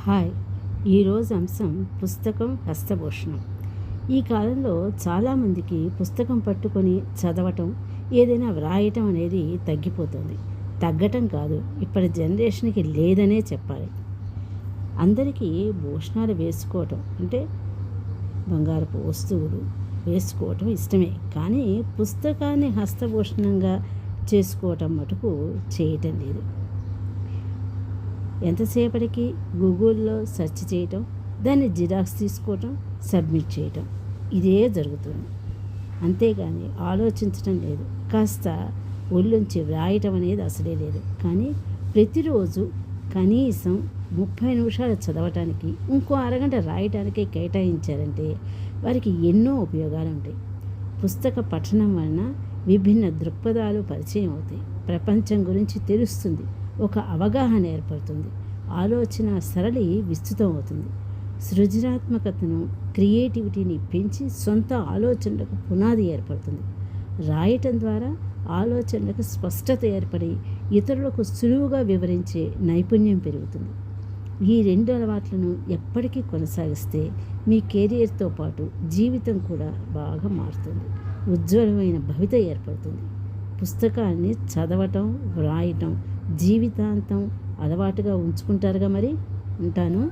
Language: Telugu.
హాయ్. ఈరోజు అంశం పుస్తకం హస్తభూషణం. ఈ కాలంలో చాలామందికి పుస్తకం పట్టుకొని చదవటం, ఏదైనా వ్రాయటం అనేది తగ్గిపోతుంది. తగ్గటం కాదు, ఇప్పటి జనరేషన్కి లేదనే చెప్పాలి. అందరికీ భూషణాలు వేసుకోవటం అంటే బంగారపు వస్తువులు వేసుకోవటం ఇష్టమే, కానీ పుస్తకాన్ని హస్తభూషణంగా చేసుకోవటం మటుకు చేయటం లేదు. ఎంతసేపటికి గూగుల్లో సెర్చ్ చేయటం, దాన్ని జిరాక్స్ తీసుకోవటం, సబ్మిట్ చేయటం, ఇదే జరుగుతుంది. అంతేగాని ఆలోచించటం లేదు. కాస్త ఒళ్ళుంచి వ్రాయటం అనేది అసలే లేదు. కానీ ప్రతిరోజు కనీసం 30 నిమిషాలు చదవటానికి, ఇంకో అరగంట రాయటానికి కేటాయించారంటే వారికి ఎన్నో ఉపయోగాలు ఉంటాయి. పుస్తక పఠనం వలన విభిన్న దృక్పథాలు పరిచయం అవుతాయి. ప్రపంచం గురించి తెలుస్తుంది. ఒక అవగాహన ఏర్పడుతుంది. ఆలోచన సరళి విస్తృతం అవుతుంది. సృజనాత్మకతను, క్రియేటివిటీని పెంచి సొంత ఆలోచనలకు పునాది ఏర్పడుతుంది. రాయటం ద్వారా ఆలోచనలకు స్పష్టత ఏర్పడి ఇతరులకు సులువుగా వివరించే నైపుణ్యం పెరుగుతుంది. ఈ 2 అలవాట్లను ఎప్పటికీ కొనసాగిస్తే మీ కెరియర్తో పాటు జీవితం కూడా బాగా మారుతుంది. ఉజ్వలమైన భవిత ఏర్పడుతుంది. పుస్తకాన్ని చదవటం, వ్రాయటం జీవితాంతం అలవాటుగా ఉంచుకుంటారుగా. మరి ఉంటాను.